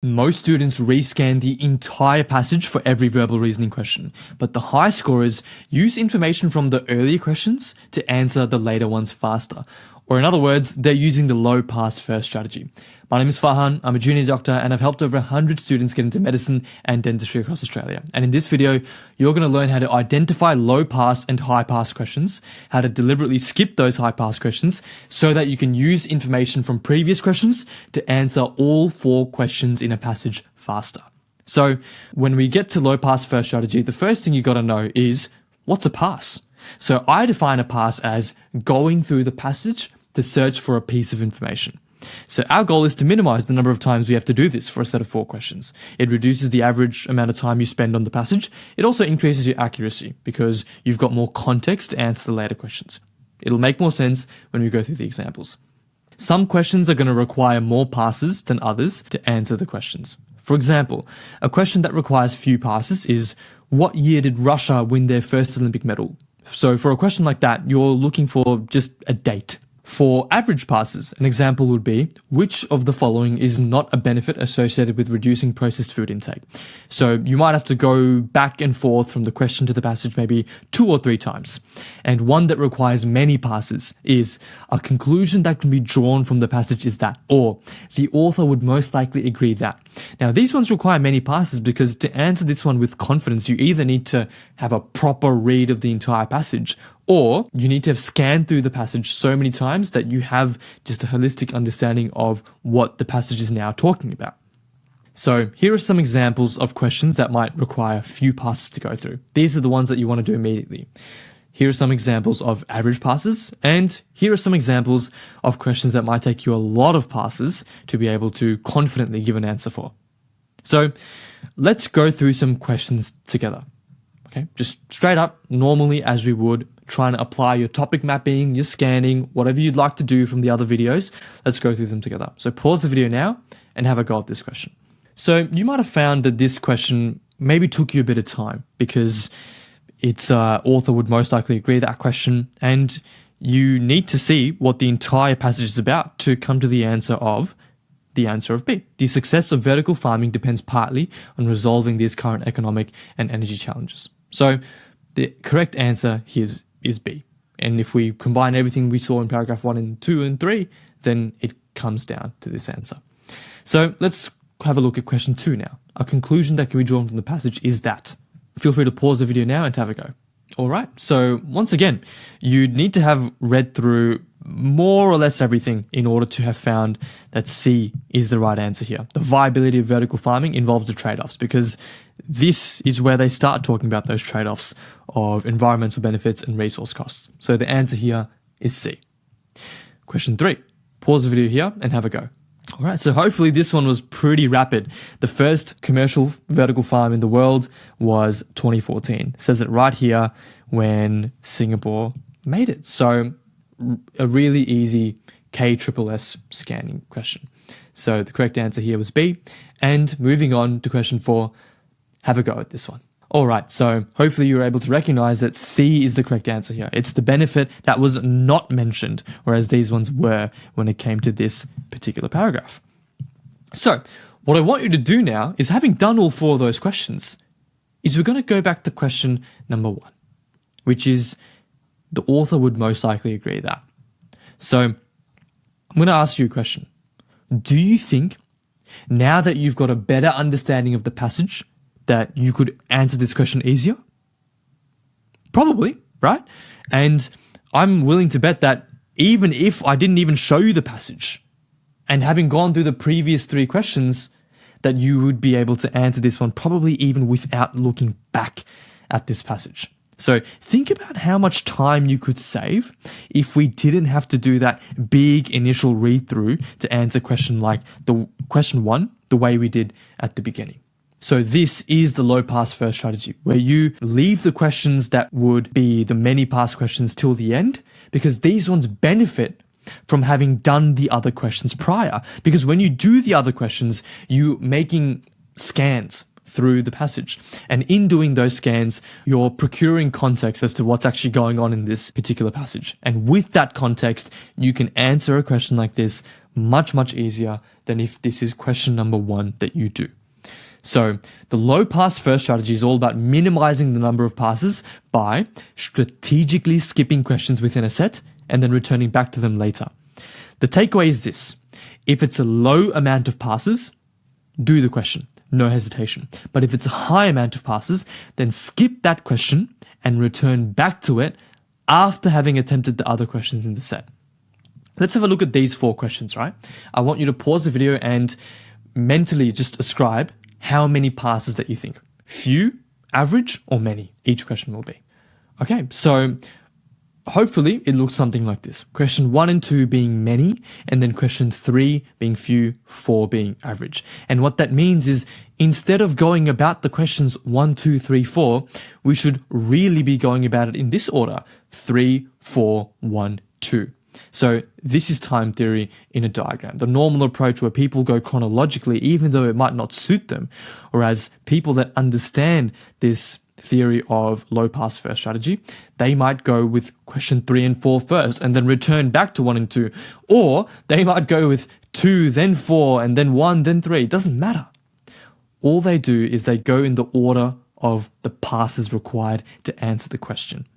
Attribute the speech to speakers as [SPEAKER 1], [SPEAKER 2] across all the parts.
[SPEAKER 1] Most students rescan the entire passage for every verbal reasoning question, but the high scorers use information from the earlier questions to answer the later ones faster. Or in other words, they're using the low pass first strategy. My name is Farhan, I'm a junior doctor and I've helped over 100 students get into medicine and dentistry across Australia. And in this video, you're going to learn how to identify low pass and high pass questions, how to deliberately skip those high pass questions so that you can use information from previous questions to answer all 4 questions in a passage faster. So when we get to low pass first strategy, the first thing you got to know is what's a pass? So I define a pass as going through the passage to search for a piece of information. So our goal is to minimize the number of times we have to do this for a set of 4 questions. It reduces the average amount of time you spend on the passage. It also increases your accuracy because you've got more context to answer the later questions. It'll make more sense when we go through the examples. Some questions are going to require more passes than others to answer the questions. For example, a question that requires few passes is, what year did Russia win their first Olympic medal? So for a question like that, you're looking for just a date. For average passes, an example would be, which of the following is not a benefit associated with reducing processed food intake? So you might have to go back and forth from the question to the passage maybe 2 or 3 times. And one that requires many passes is, a conclusion that can be drawn from the passage is that, or the author would most likely agree that. Now these ones require many passes because to answer this one with confidence, you either need to have a proper read of the entire passage, or you need to have scanned through the passage so many times that you have just a holistic understanding of what the passage is now talking about. So here are some examples of questions that might require few passes to go through. These are the ones that you want to do immediately. Here are some examples of average passes, and here are some examples of questions that might take you a lot of passes to be able to confidently give an answer for. So let's go through some questions together. Okay, just straight up, normally as we would, trying to apply your topic mapping, your scanning, whatever you'd like to do from the other videos. Let's go through them together. So pause the video now and have a go at this question. So you might have found that this question maybe took you a bit of time because its author would most likely agree with that question, and you need to see what the entire passage is about to come to the answer of B. The success of vertical farming depends partly on resolving these current economic and energy challenges. So the correct answer here is B. And if we combine everything we saw in paragraph 1 and 2 and 3, then it comes down to this answer. So let's have a look at question 2 now. A conclusion that can be drawn from the passage is that. Feel free to pause the video now and have a go. All right, so once again, you need to have read through more or less everything in order to have found that C is the right answer here. The viability of vertical farming involves the trade-offs because this is where they start talking about those trade-offs of environmental benefits and resource costs. So the answer here is C. Question 3. Pause the video here and have a go. All right, so hopefully this one was pretty rapid. The first commercial vertical farm in the world was 2014. It says it right here when Singapore made it. So a really easy KSSS scanning question. So the correct answer here was B. And moving on to question 4, have a go at this one. All right, so hopefully you were able to recognize that C is the correct answer here. It's the benefit that was not mentioned, whereas these ones were when it came to this particular paragraph. So what I want you to do now is, having done all 4 of those questions, is we're going to go back to question number 1, which is the author would most likely agree that. So I'm going to ask you a question. Do you think, now that you've got a better understanding of the passage, that you could answer this question easier? Probably, right? And I'm willing to bet that even if I didn't even show you the passage, and having gone through the previous 3 questions, that you would be able to answer this one probably even without looking back at this passage. So think about how much time you could save if we didn't have to do that big initial read through to answer question like the question 1 the way we did at the beginning. So this is the low pass first strategy, where you leave the questions that would be the many pass questions till the end, because these ones benefit from having done the other questions prior. Because when you do the other questions, you're making scans through the passage. And in doing those scans, you're procuring context as to what's actually going on in this particular passage. And with that context, you can answer a question like this much, much easier than if this is question number 1 that you do. So the low pass first strategy is all about minimizing the number of passes by strategically skipping questions within a set and then returning back to them later. The takeaway is this: if it's a low amount of passes, do the question, no hesitation. But if it's a high amount of passes, then skip that question and return back to it after having attempted the other questions in the set. Let's have a look at these 4 questions, right? I want you to pause the video and mentally just ascribe how many passes that you think. Few, average, or many each question will be. Okay, so hopefully it looks something like this. Question 1 and 2 being many, and then question 3 being few, 4 being average. And what that means is instead of going about the questions 1, 2, 3, 4, we should really be going about it in this order: 3, 4, 1, 2. So this is time theory in a diagram. The normal approach where people go chronologically, even though it might not suit them, whereas people that understand this theory of low pass first strategy, they might go with question 3 and 4 first and then return back to 1 and 2. Or they might go with 2, then 4, and then 1, then 3. It doesn't matter. All they do is they go in the order of the passes required to answer the question.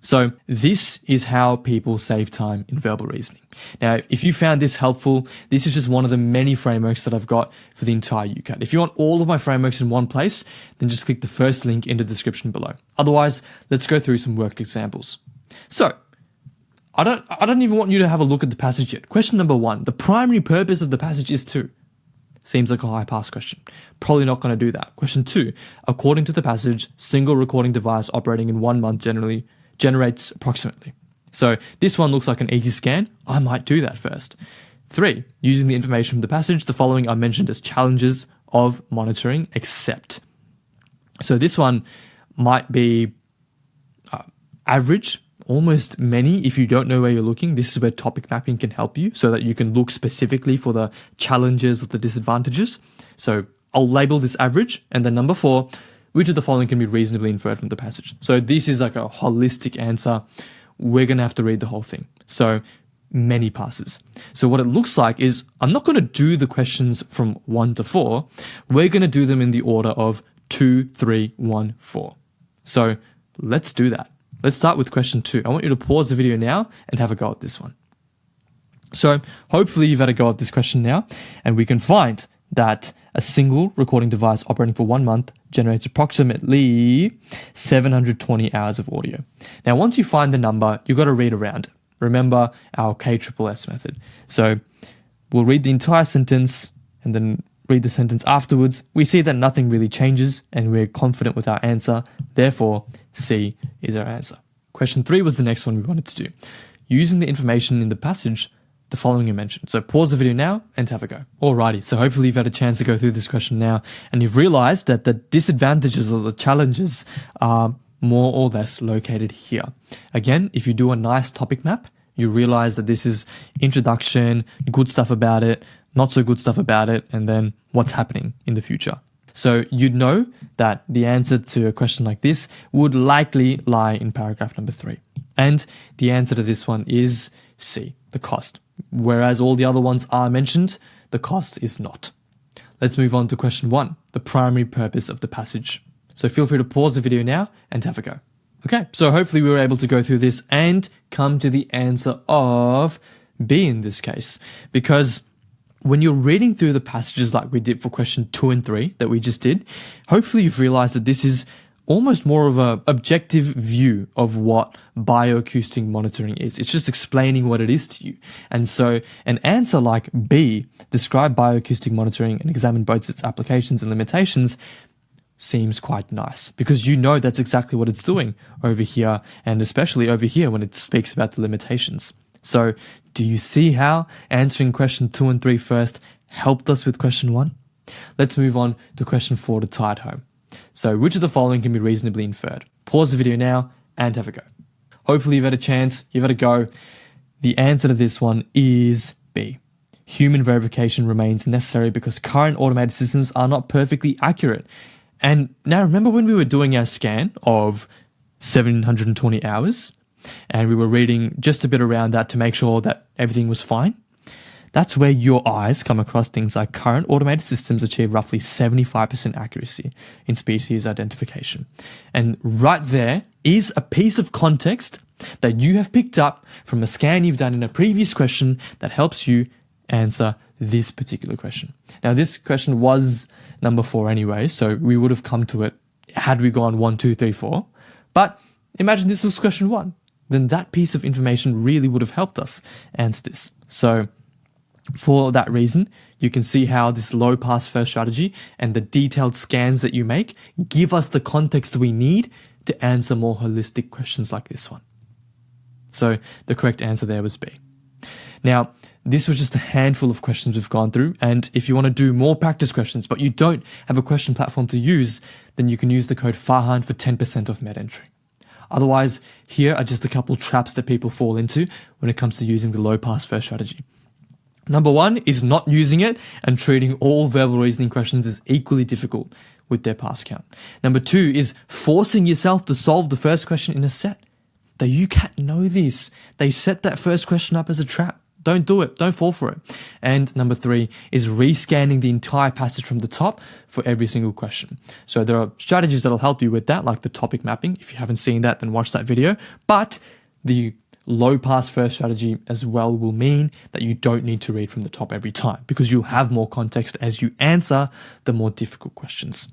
[SPEAKER 1] So this is how people save time in verbal reasoning. Now, if you found this helpful, this is just one of the many frameworks that I've got for the entire UCAT. If you want all of my frameworks in one place, then just click the first link in the description below. Otherwise, let's go through some worked examples. So, I don't even want you to have a look at the passage yet. Question number 1, the primary purpose of the passage is to. Seems like a high pass question. Probably not going to do that. Question 2, according to the passage, single recording device operating in 1 month generally generates approximately. So this one looks like an easy scan. I might do that first. 3, using the information from the passage, the following are mentioned as challenges of monitoring, except. So this one might be average, almost many. If you don't know where you're looking, this is where topic mapping can help you so that you can look specifically for the challenges or the disadvantages. So I'll label this average, and then number 4, which of the following can be reasonably inferred from the passage. So this is like a holistic answer. We're going to have to read the whole thing. So many passes. So what it looks like is I'm not going to do the questions from 1 to 4. We're going to do them in the order of 2, 3, 1, 4. So let's do that. Let's start with question 2. I want you to pause the video now and have a go at this one. So hopefully you've had a go at this question now, and we can find that a single recording device operating for 1 month generates approximately 720 hours of audio. Now, once you find the number, you've got to read around it. Remember our KSSS method. So we'll read the entire sentence and then read the sentence afterwards. We see that nothing really changes and we're confident with our answer. Therefore, C is our answer. Question 3 was the next one we wanted to do. Using the information in the passage, the following you mentioned. So pause the video now and have a go. Alrighty, so hopefully you've had a chance to go through this question now and you've realized that the disadvantages or the challenges are more or less located here. Again, if you do a nice topic map, you realize that this is introduction, good stuff about it, not so good stuff about it, and then what's happening in the future. So you'd know that the answer to a question like this would likely lie in paragraph number 3. And the answer to this one is C, the cost. Whereas all the other ones are mentioned, the cost is not. Let's move on to question 1, the primary purpose of the passage. So feel free to pause the video now and have a go. Okay, so hopefully we were able to go through this and come to the answer of B in this case. Because when you're reading through the passages like we did for question 2 and 3 that we just did, hopefully you've realized that this is almost more of an objective view of what bioacoustic monitoring is. It's just explaining what it is to you. And so an answer like B, describe bioacoustic monitoring and examine both its applications and limitations, seems quite nice because you know that's exactly what it's doing over here, and especially over here when it speaks about the limitations. So do you see how answering question 2 and 3 first helped us with question 1? Let's move on to question 4 to tie it home. So which of the following can be reasonably inferred? Pause the video now and have a go. Hopefully you've had a chance, you've had a go. The answer to this one is B. Human verification remains necessary because current automated systems are not perfectly accurate. And now remember when we were doing our scan of 720 hours and we were reading just a bit around that to make sure that everything was fine? That's where your eyes come across things like current automated systems achieve roughly 75% accuracy in species identification. And right there is a piece of context that you have picked up from a scan you've done in a previous question that helps you answer this particular question. Now, this question was number 4 anyway, so we would have come to it had we gone 1, 2, 3, 4. But imagine this was question 1. Then that piece of information really would have helped us answer this. So for that reason, you can see how this low pass first strategy and the detailed scans that you make give us the context we need to answer more holistic questions like this one. So the correct answer there was B. Now, this was just a handful of questions we've gone through, and if you want to do more practice questions but you don't have a question platform to use, then you can use the code Farhan for 10% off med entry. Otherwise, here are just a couple traps that people fall into when it comes to using the low pass first strategy. Number 1 is not using it and treating all verbal reasoning questions as equally difficult with their pass count. Number 2 is forcing yourself to solve the first question in a set. The UCAT know this. They set that first question up as a trap. Don't do it. Don't fall for it. And number 3 is rescanning the entire passage from the top for every single question. So there are strategies that'll help you with that, like the topic mapping. If you haven't seen that, then watch that video. But the low pass first strategy as well will mean that you don't need to read from the top every time because you'll have more context as you answer the more difficult questions.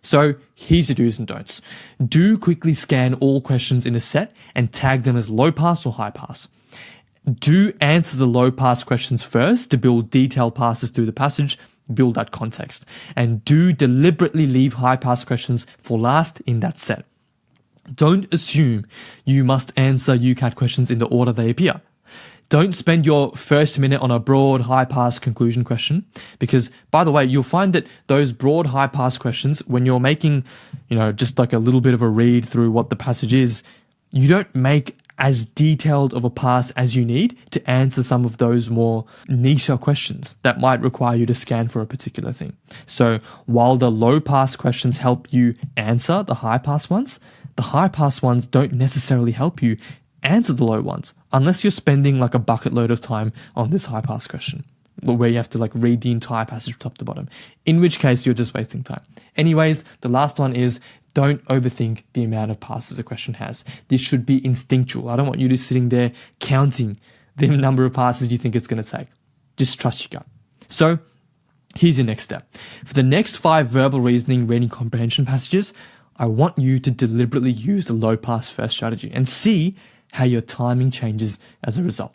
[SPEAKER 1] So here's your do's and don'ts. Do quickly scan all questions in a set and tag them as low pass or high pass. Do answer the low pass questions first to build detailed passes through the passage, build that context. And do deliberately leave high pass questions for last in that set. Don't assume you must answer UCAT questions in the order they appear. Don't spend your first minute on a broad, high-pass conclusion question because, by the way, you'll find that those broad, high-pass questions, when you're making, just like a little bit of a read through what the passage is, you don't make as detailed of a pass as you need to answer some of those more niche questions that might require you to scan for a particular thing. So while the low-pass questions help you answer the high-pass ones, the high-pass ones don't necessarily help you answer the low ones, unless you're spending like a bucket load of time on this high pass question, where you have to like read the entire passage top to bottom, in which case you're just wasting time. Anyways, the last one is don't overthink the amount of passes a question has. This should be instinctual. I don't want you to sitting there counting the number of passes you think it's going to take. Just trust your gut. So here's your next step. For the next 5 verbal reasoning reading comprehension passages, I want you to deliberately use the low pass first strategy and see how your timing changes as a result.